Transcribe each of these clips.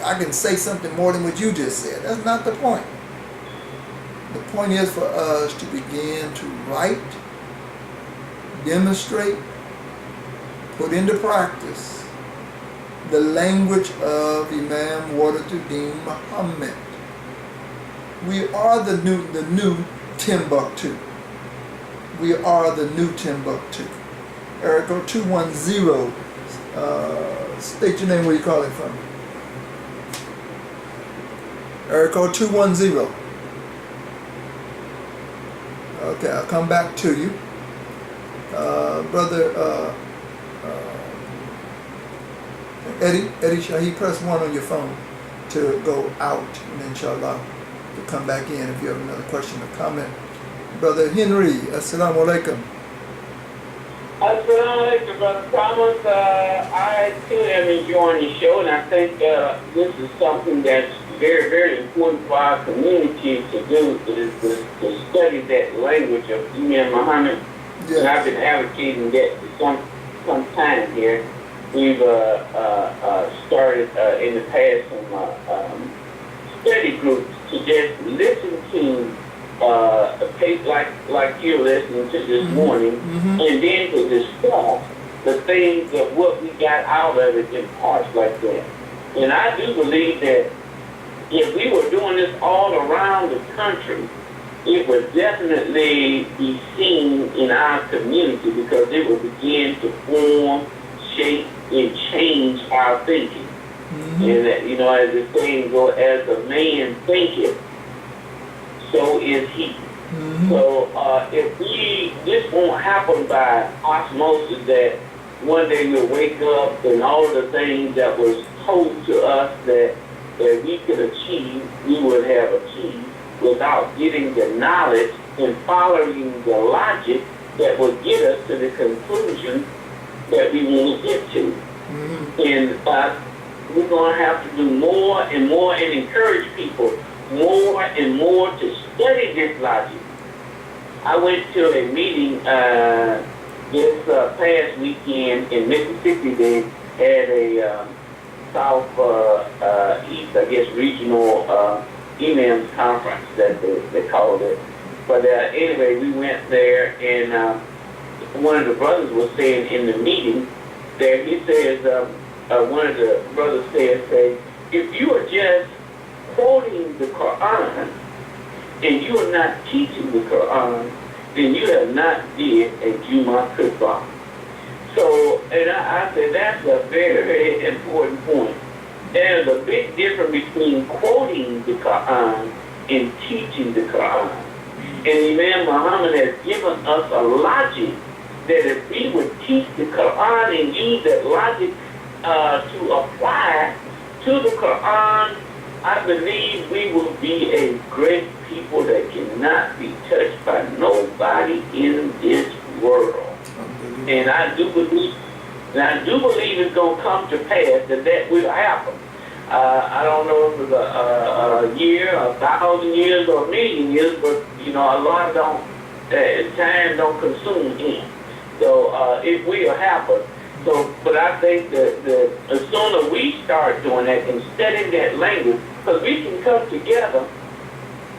I can say something more than what you just said. That's not the point. The point is for us to begin to write, demonstrate, put into practice the language of Imam Warith Deen Mohammed. We are the new Timbuktu. We are the new Timbuktu. Erico 210. State your name, where you calling from. Erico 210. Okay, I'll come back to you. Brother Eddie Shahi, press 1 on your phone to go out, and inshallah to come back in if you have another question or comment. Brother Henry, assalamu alaikum. Assalamu alaikum, Brother Thomas. I too am enjoying the show, and I think this is something that's very, very important for our community to do, is to study that language of Imam Muhammad. Yes. And I've been advocating that for some time here. We've started in the past some study groups to just listen to a case like you're listening to this morning, and then to discuss the things of what we got out of it in parts like that. And I do believe that if we were doing this all around the country, it would definitely be seen in our community, because it would begin to form, shape, and change our thinking. And that, you know, as the saying goes, as a man thinketh, so is he. So if this won't happen by osmosis, that one day we'll wake up and all the things that was told to us that we could achieve, we would have achieved without getting the knowledge and following the logic that would get us to the conclusion that we want to get to. And we're going to have to do more and more and encourage people more and more to study this logic. I went to a meeting this past weekend in Mississippi. They had a South East, I guess, regional Imams conference that they called it. But anyway, we went there, and one of the brothers was saying in the meeting that he says, one of the brothers says, if you are just quoting the Qur'an and you are not teaching the Qur'an, then you have not did a Juma Khutbah. So, and I said that's a very, very important point. There's a big difference between quoting the Qur'an and teaching the Qur'an. And Imam Muhammad has given us a logic that if we would teach the Qur'an and use that logic to apply to the Qur'an, I believe we will be a great people that cannot be touched by nobody in this world. And I do believe it's going to come to pass that will happen. I don't know if it's a year, 1,000 years, or a million years, but you know, a lot time don't consume him. So it will happen. So, but I think that the sooner we start doing that and studying that language, because we can come together,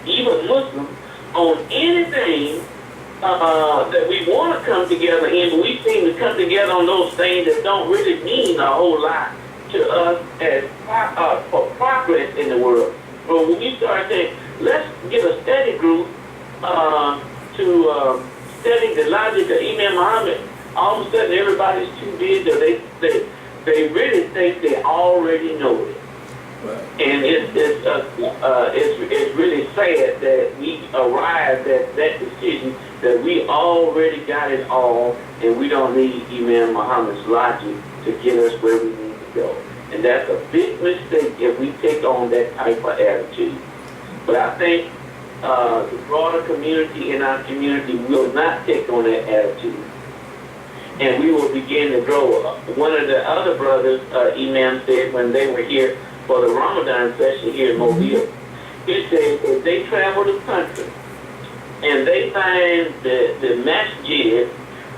even Muslims, on anything that we want to come together in, but we seem to come together on those things that don't really mean a whole lot to us as for progress in the world. But when we start saying, let's get a study group to study the logic of Imam Muhammad, all of a sudden everybody's too busy. They really think they already know it. And it's really sad that we arrived at that decision that we already got it all, and we don't need Imam Muhammad's logic to get us where we need to go. And that's a big mistake if we take on that type of attitude. But I think the broader community in our community will not take on that attitude. And we will begin to grow. One of the other brothers, Imam, said when they were here for the Ramadan session here in Mobile, he said if they travel the country and they find the masjid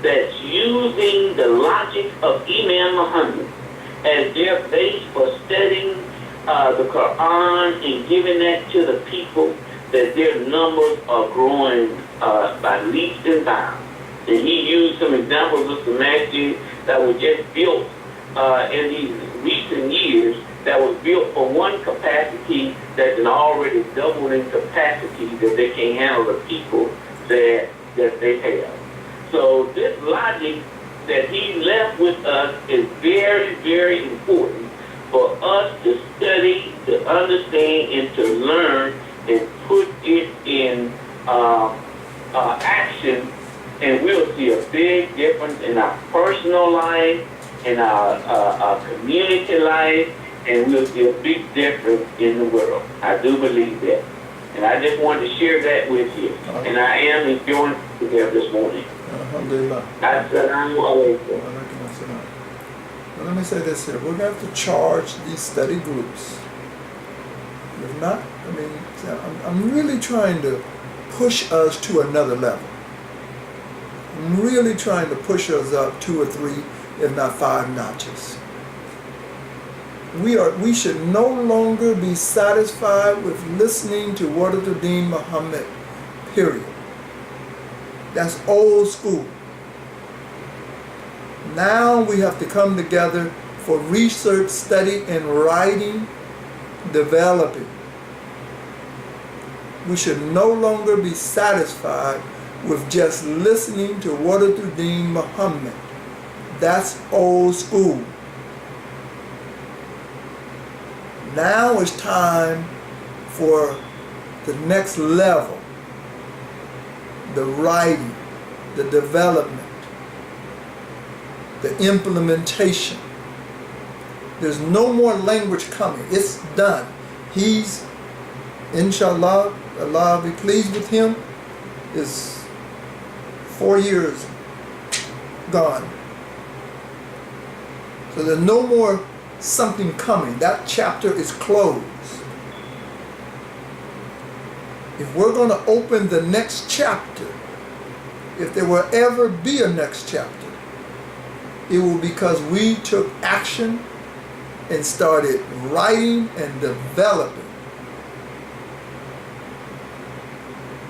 that's using the logic of Imam Muhammad as their base for studying the Qur'an and giving that to the people, that their numbers are growing by leaps and bounds. And he used some examples of some masjid that were just built in these recent years, that was built for one capacity that's already doubled in capacity, that they can handle the people that they have. So this logic that he left with us is very, very important for us to study, to understand, and to learn, and put it in action, and we'll see a big difference in our personal life, in our community life, and we'll see a big difference in the world. I do believe that. And I just wanted to share that with you. And I am enjoying it here this morning. Alhamdulillah. Assalamu alaikum. Well, let me say this here. We're going to have to charge these study groups. If not, I mean, I'm really trying to push us to another level. I'm really trying to push us up 2 or 3, if not 5 notches. We should no longer be satisfied with listening to Warith Deen Mohammed, period. That's old school. Now we have to come together for research, study, and writing, developing. We should no longer be satisfied with just listening to Warith Deen Mohammed. That's old school. Now it's time for the next level, the writing, the development, the implementation. There's no more language coming. It's done. He's, inshallah, Allah be pleased with him, is 4 years gone. So there's no more something coming. That chapter is closed. If we're going to open the next chapter, if there will ever be a next chapter, it will be because we took action and started writing and developing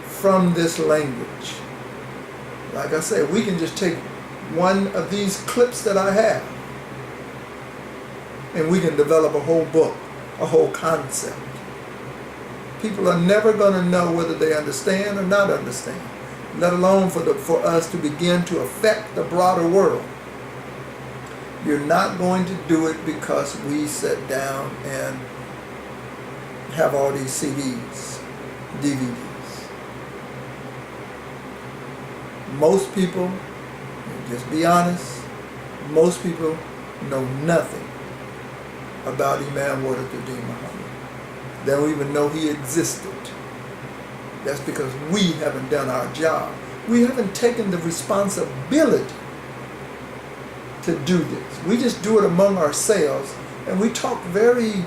from this language. Like I said, we can just take one of these clips that I have, and we can develop a whole book, a whole concept. People are never going to know whether they understand or not understand, let alone for us to begin to affect the broader world. You're not going to do it because we sit down and have all these CDs, DVDs. Most people, just be honest, most people know nothing about Imam Warith Deen Mohammed. They don't even know he existed. That's because we haven't done our job. We haven't taken the responsibility to do this. We just do it among ourselves, and we talk very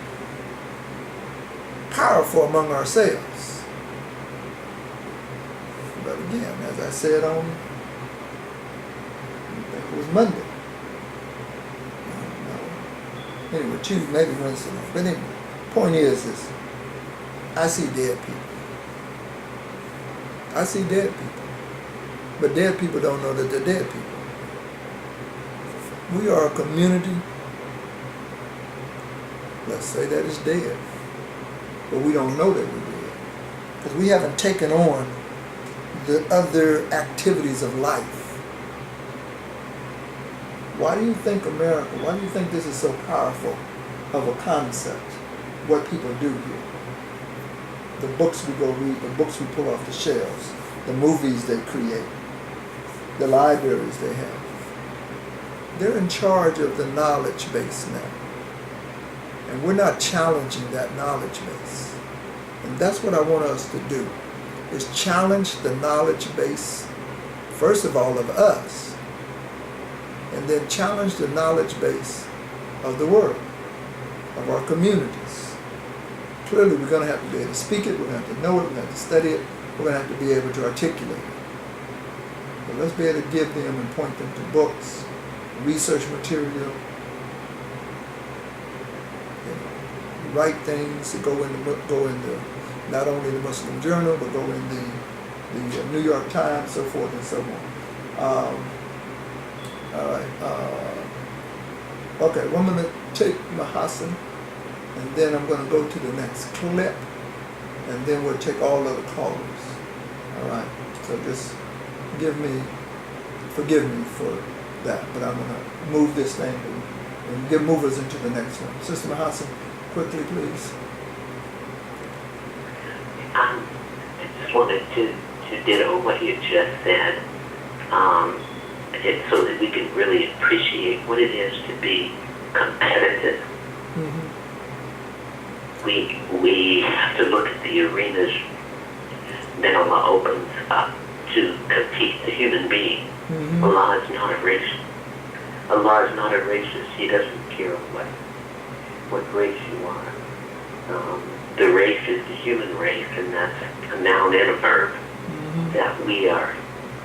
powerful among ourselves. But again, as I said on, I think it was Monday. Anyway, Tuesday, maybe Wednesday night. But anyway, point is this. I see dead people. I see dead people. But dead people don't know that they're dead people. We are a community, let's say, that is dead. But we don't know that we're dead. Because we haven't taken on the other activities of life. Why do you think America, why do you think this is so powerful of a concept, what people do here? The books we go read, the books we pull off the shelves, the movies they create, the libraries they have. They're in charge of the knowledge base now. And we're not challenging that knowledge base. And that's what I want us to do, is challenge the knowledge base, first of all, of us, and then challenge the knowledge base of the world, of our communities. Clearly, we're going to have to be able to speak it, we're going to have to know it, we're going to have to study it, we're going to have to be able to articulate it. But let's be able to give them and point them to books, research material, write things that go in the not only the Muslim Journal, but go in the New York Times, so forth and so on. All right. Okay, well, I'm going to take Mahassan, and then I'm going to go to the next clip, and then we'll take all of the callers. All right. So just forgive me for that, but I'm going to move this thing and move us into the next one. Sister Mahassan, quickly, please. I just wanted to ditto what you just said, so that we can really appreciate what it is to be competitive. Mm-hmm. We have to look at the arenas that Allah opens up to compete the human being. Mm-hmm. Allah is not a racist. Allah is not a racist. He doesn't care what race you are. The race is the human race, and that's a noun and a verb that we are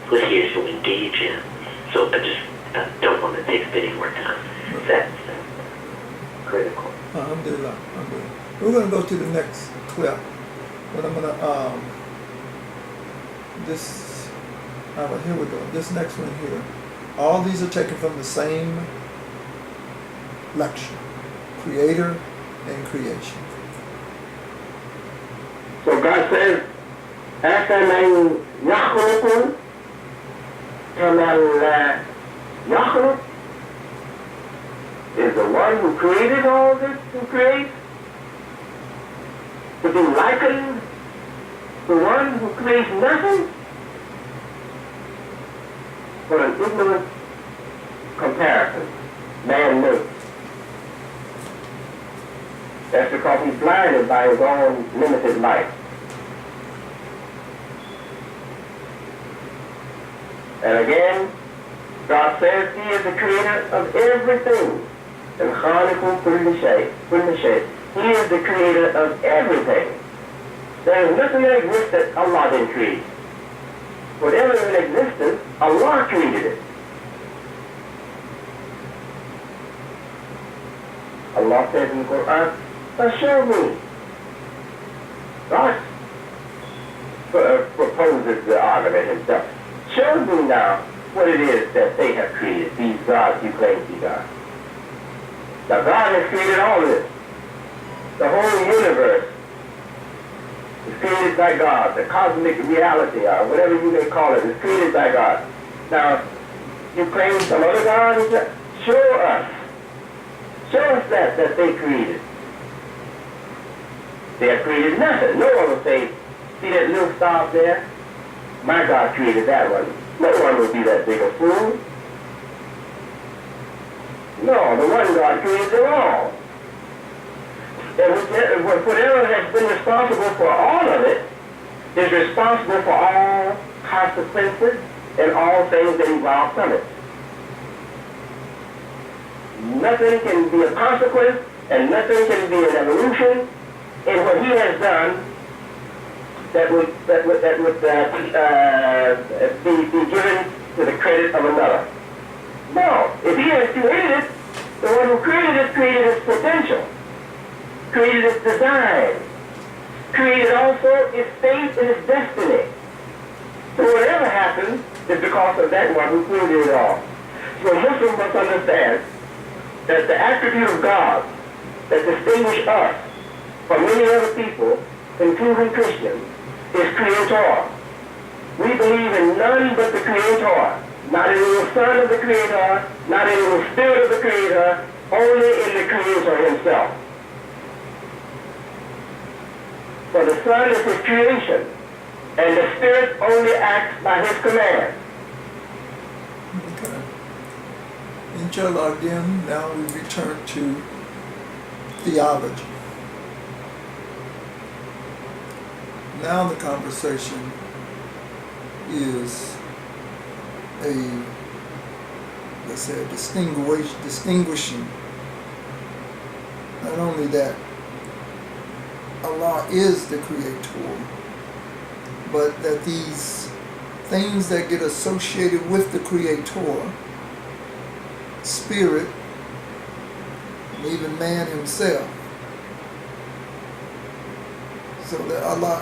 put here to engage in. So I just don't want to take up any more time. That's critical. Alhamdulillah. We're going to go to the next clip. But I'm going to, here we go. This next one here. All these are taken from the same lecture. Creator and creation. So God says, أَفَمَنْ يَخْلُقُ كَمَنْ لَا يَخْلُقُ? Is the one who created all this who creates to be likened to the one who creates nothing? For an ignorant comparison, man makes. That's because he's blinded by his own limited life. And again, God says He is the creator of everything. And khaliqu kulli shay. He is the creator of everything. There is nothing that exists that Allah didn't create. Whatever is in existence, Allah created it. Allah says in the Qur'an, show me. God proposes the argument himself. Show me now what it is that they have created, these gods you claim to be God. Now God has created all of this. The whole universe is created by God. The cosmic reality, or whatever you may call it, is created by God. Now, you claim some other God? Show us. Show us that they created. They have created nothing. No one will say, see that little star up there? My God created that one. No one will be that big a fool. No, the one God created them all. And whatever has been responsible for all of it is responsible for all consequences and all things that evolve from it. Nothing can be a consequence and nothing can be an evolution in what He has done that would be given to the credit of another. No, if He has created it, the one who created it created its potential, created its design, created also its fate and its destiny. So whatever happens is because of that one who created it all. So Muslims must understand that the attribute of God that distinguishes us from many other people, including Christians, is Creator. We believe in none but the Creator. Not in the Son of the Creator, not in the Spirit of the Creator, only in the Creator Himself. For the Son is His creation, and the Spirit only acts by His command. Okay. Inshallah, again, now we return to theology. Now the conversation is distinguishing not only that Allah is the creator, but that these things that get associated with the creator, spirit, and even man himself, So that Allah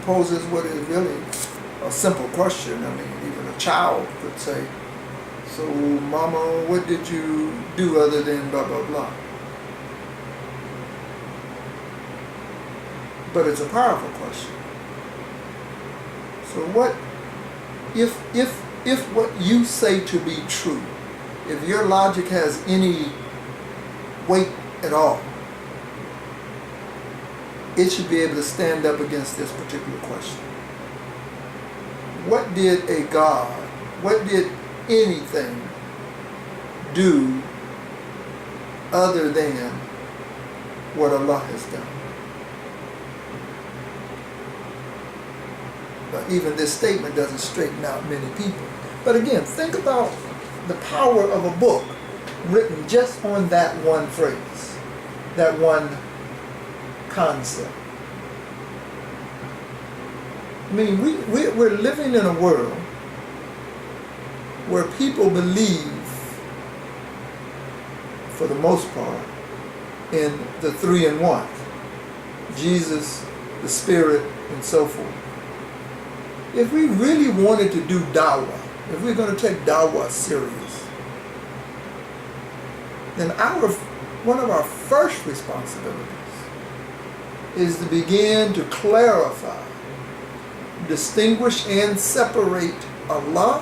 proposes what is really a simple question. I mean, even a child could say, so Mama, what did you do other than blah, blah, blah? But it's a powerful question. So what, if what you say to be true, if your logic has any weight at all, it should be able to stand up against this particular question. What did a God, what did anything do other than what Allah has done? But even this statement doesn't straighten out many people. But again, think about the power of a book written just on that one phrase, that one concept. I mean, we're living in a world where people believe, for the most part, in the three in one: Jesus, the Spirit, and so forth. If we really wanted to do dawah, if we're going to take dawah serious, then one of our first responsibilities is to begin to clarify, distinguish, and separate Allah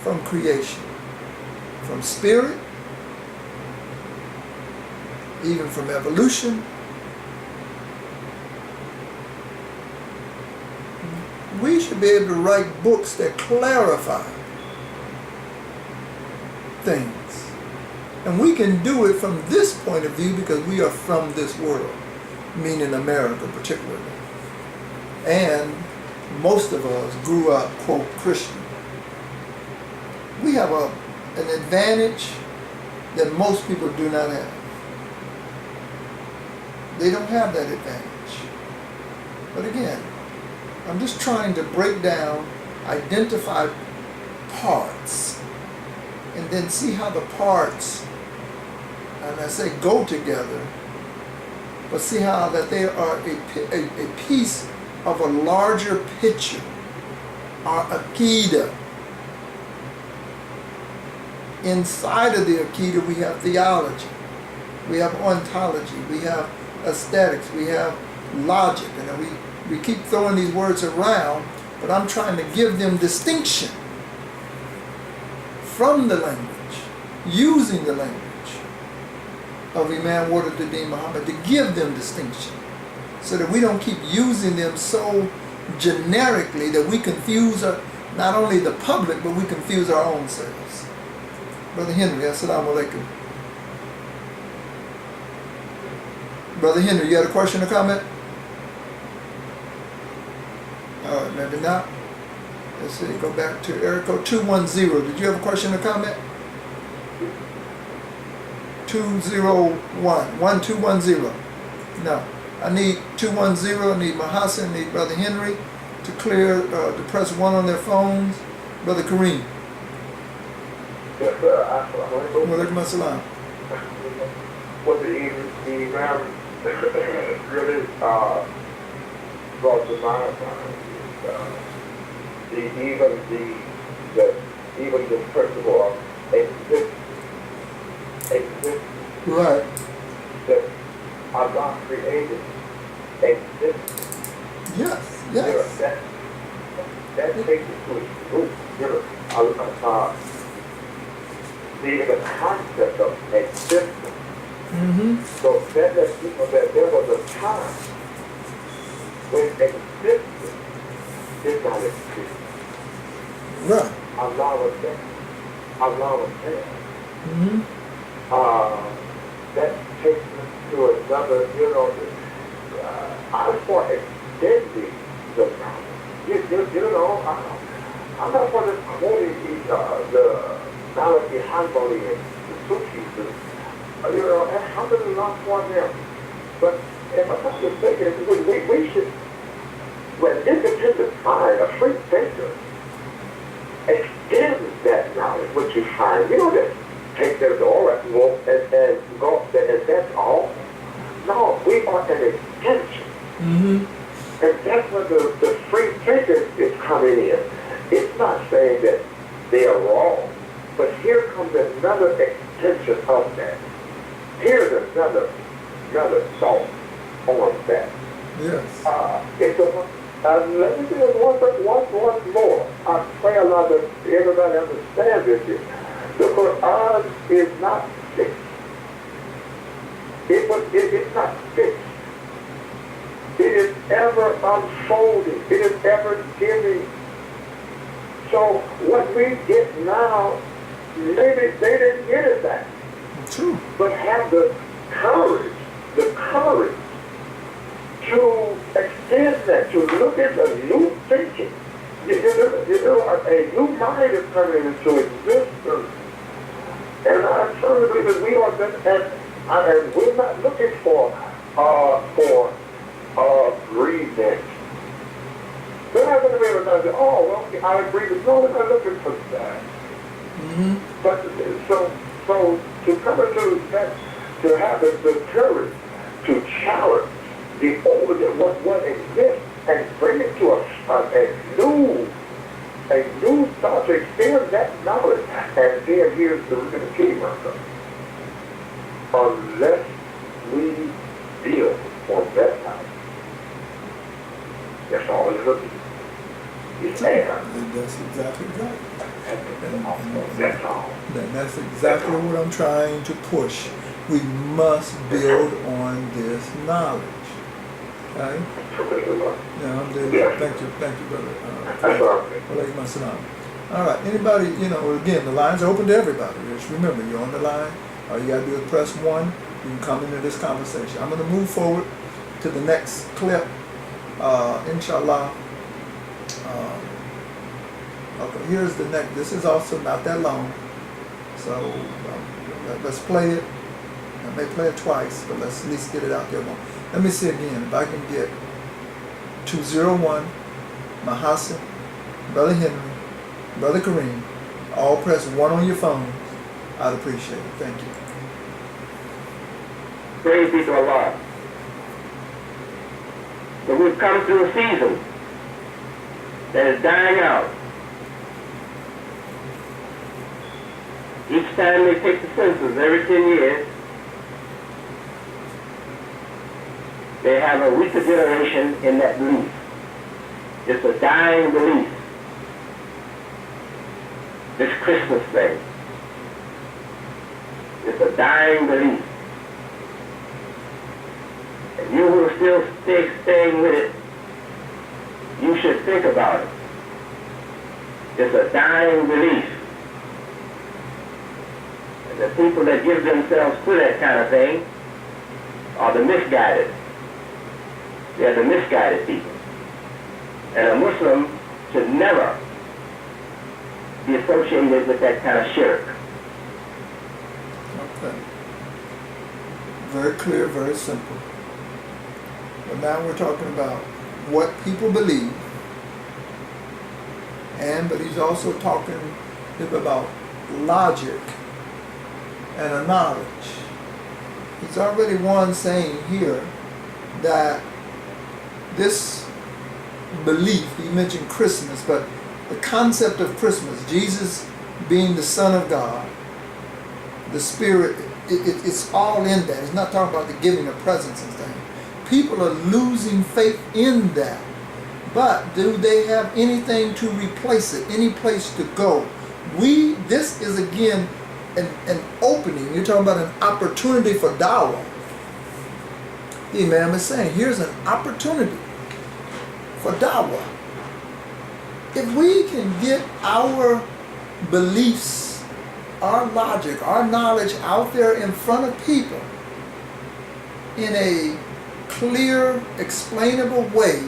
from creation, from spirit, even from evolution. We should be able to write books that clarify things. And we can do it from this point of view because we are from this world, meaning America particularly. And most of us grew up, quote, Christian. We have an advantage that most people do not have. They don't have that advantage. But again, I'm just trying to break down, identify parts, and then see how the parts, and I say go together, but see how that they are a piece of a larger picture, our aqeedah. Inside of the aqeedah we have theology, we have ontology, we have aesthetics, we have logic, and we keep throwing these words around, but I'm trying to give them distinction from the language, using the language of Imam Warith Deen Mohammed to give them distinction, so that we don't keep using them so generically that we confuse not only the public, but we confuse our own selves. Brother Henry, assalamu alaikum. Brother Henry, you had a question or comment? All right, maybe not. Let's see, go back to Erico 210. Did you have a question or comment? 1210. No. I need 210. I need Mahassan. I need Brother Henry to clear, to press 1 on their phones. Brother Kareem. Yes, sir. Walaikum assalam. What the Imam really brought to mind even the principle of exist, Right. that Allah created exists. Yes. Yes. That takes it to its root. The concept of existence. Mm-hmm. So that lets people that there was a time when existence did not exist. Right. Allah was there. Allah was there. Mm-hmm. That takes us to another, I'm for extending the knowledge. I'm not for just quoting the Maliki Hanbali and the Sufis, alhamdulillah for them. But if I'm not mistaken, we should, when independent mind, a free thinker, extends that knowledge, which you find, just take their door and go, and go, and that's all. No, we are an extension Mm-hmm. And that's when the free thinker is coming in. It's not saying that they are wrong, but here comes another extension of that. Here's another thought on that. Yes. Let me say it once more. I pray a lot that everybody understands this. The Qur'an is not fixed. It's not fixed. It is ever unfolding. It is ever giving. So what we get now, maybe they didn't get it back. True. But have the courage to extend that, to look at the new thinking. A new mind is coming into existence. And I truly believe that we are just, and we're not looking for agreement. We're not going to be able to say, oh, well, I agree with you. No, we're not looking for that. Mm-hmm. But so to come into that, to have the courage to challenge the old, what exists, and bring it to a new thought, to extend that knowledge. And then here's the key, Martha. Unless we build on that knowledge, that's all it's looking. It's air. That's exactly right. That's all. That's exactly what I'm trying to push. We must build on this knowledge. Okay? Yeah, I'm doing that. Thank you, brother. That's all. All right. Anybody, again, the line's open to everybody. Just remember, you're on the line. All you got to do is press 1. You can come into this conversation. I'm going to move forward to the next clip. Inshallah. Okay, here's the next. This is also not that long. So let's play it. I may play it twice, but let's at least get it out there more. Let me see again. If I can get 201, Mahassan, Brother Henry, Brother Kareem, all press 1 on your phone. I'd appreciate it. Thank you. Praise be to Allah. So we've come through a season that is dying out. Each time they take the census, every 10 years, they have a weaker generation in that belief. It's a dying belief. This Christmas thing. It's a dying belief. And you who are still staying with it, you should think about it. It's a dying belief. And the people that give themselves to that kind of thing are the misguided. They're the misguided people. And a Muslim should never be associated with that kind of shirk. Okay. Very clear, very simple. But now we're talking about what people believe, but he's also talking about logic and a knowledge. He's already one saying here that this belief, he mentioned Christmas, but the concept of Christmas, Jesus being the Son of God, the Spirit, it's all in that. It's not talking about the giving of presents and things. People are losing faith in that. But do they have anything to replace it? Any place to go? This is again an opening. You're talking about an opportunity for dawah. The Imam is saying, here's an opportunity for dawah. If we can get our beliefs, our logic, our knowledge out there in front of people in a clear, explainable way,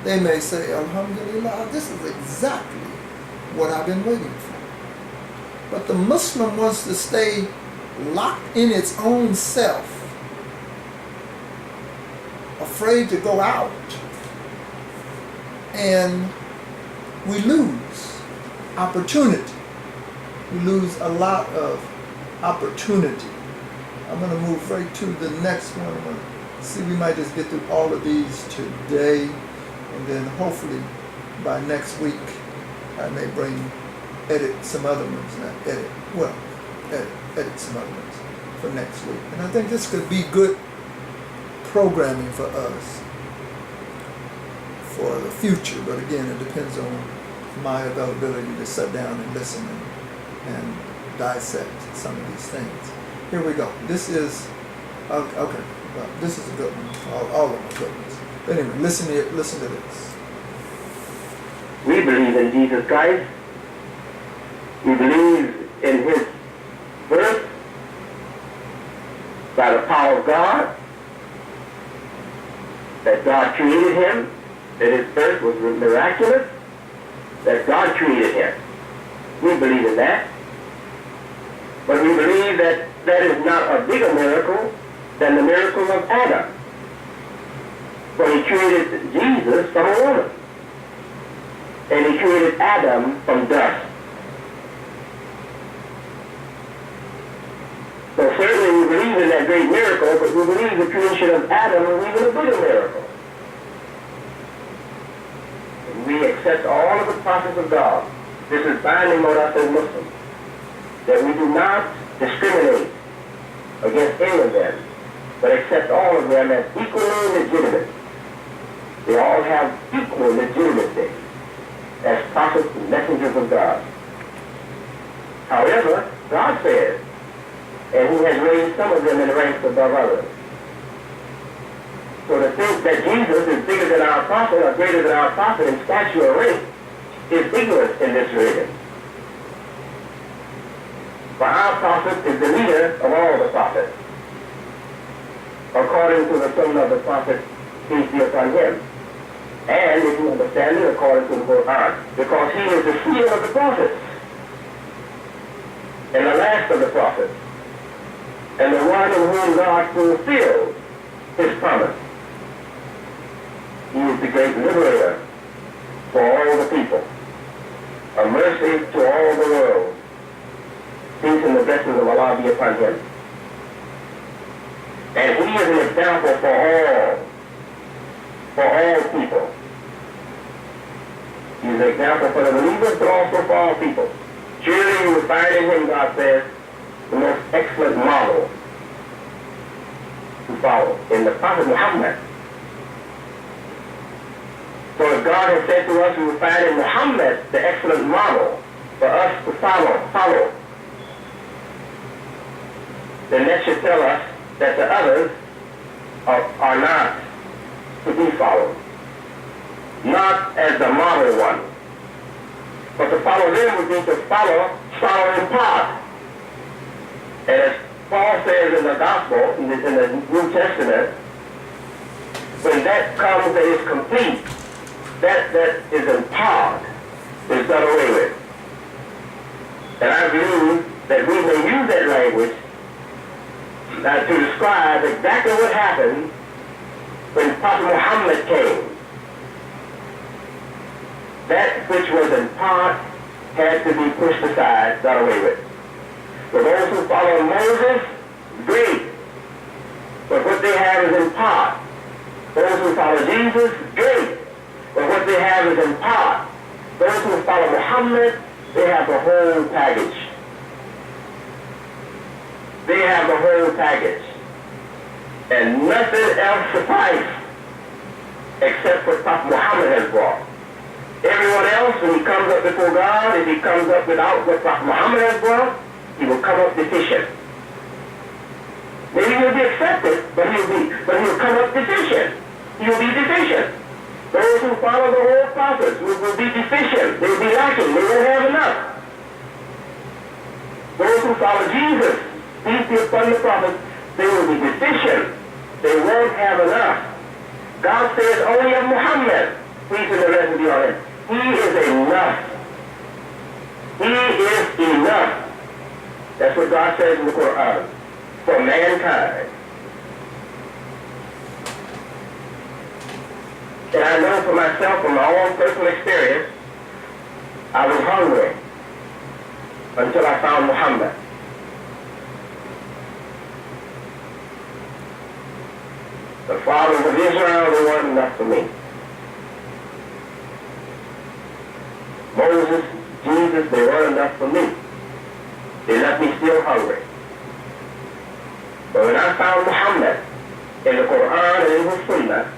they may say, Alhamdulillah, this is exactly what I've been waiting for. But the Muslim wants to stay locked in its own self, afraid to go out, and we lose opportunity. We lose a lot of opportunity. I'm going to move right to the next one. I'm going to See, we might just get through all of these today, and then hopefully by next week I may edit some other ones, edit some other ones for next week. And I think this could be good programming for us for the future, but again, it depends on my availability to sit down and listen and dissect some of these things. Here we go. This is, okay, well, this is a good one. All of them are good ones. But anyway, listen to this. We believe in Jesus Christ. We believe in his birth by the power of God, that God created him, that his birth was miraculous, that God created him. We believe in that. But we believe that that is not a bigger miracle than the miracle of Adam. For he created Jesus from a woman. And he created Adam from dust. So certainly we believe in that great miracle, but we believe the creation of Adam is even a bigger miracle. And we accept all of the prophets of God. This is binding on us as Muslims, that we do not discriminate against any of them, but accept all of them as equally legitimate. They all have equal legitimacy as prophets and messengers of God. However, God says, and he has raised some of them in the ranks above others. So to think that Jesus is bigger than our prophet or greater than our prophet in stature or rank is ignorance in this religion. For our prophet is the leader of all the prophets, according to the sunnah of the prophet, peace be upon him. And if you understand it, according to the Qur'an, because he is the seal of the prophets, and the last of the prophets, and the one in whom God fulfilled his promise. He is the great liberator for all the people, a mercy to all the world. Peace and the blessings of Allah be upon him. And he is an example for all people. He is an example for the believers, but also for all people. Surely you will find in him, God says, the most excellent model to follow in the Prophet Muhammad. So if God has said to us, we will find in Muhammad the excellent model for us to follow, then that should tell us that the others are not to be followed. Not as the model one. But to follow them would be to follow in part. And as Paul says in the Gospel, in the New Testament, when that comes that is complete, that is in part, is done away with. And I believe that we may use that language to describe exactly what happened when Prophet Muhammad came. That which was in part had to be pushed aside, done away with. For those who follow Moses, great. But what they have is in part. Those who follow Jesus, great. But what they have is in part. Those who follow Muhammad, they have the whole package. They have the whole package. And nothing else suffices except what Prophet Muhammad has brought. Everyone else, when he comes up before God, if he comes up without what Prophet Muhammad has brought, he will come up deficient. Maybe he'll be accepted, but he'll come up deficient. He'll be deficient. Those who follow the old prophets will be deficient. They will be lacking. They won't have enough. Those who follow Jesus, peace be upon the prophets, they will be deficient. They won't have enough. God says only of Muhammad, peace and the blessings be on him. He is enough. He is enough. That's what God says in the Qur'an for mankind. And I know for myself, from my own personal experience, I was hungry until I found The fathers of Israel, they weren't enough for me. Moses, Jesus, they weren't enough for me. They left me still hungry. But when I found Muhammad in the Qur'an and in the Sunnah,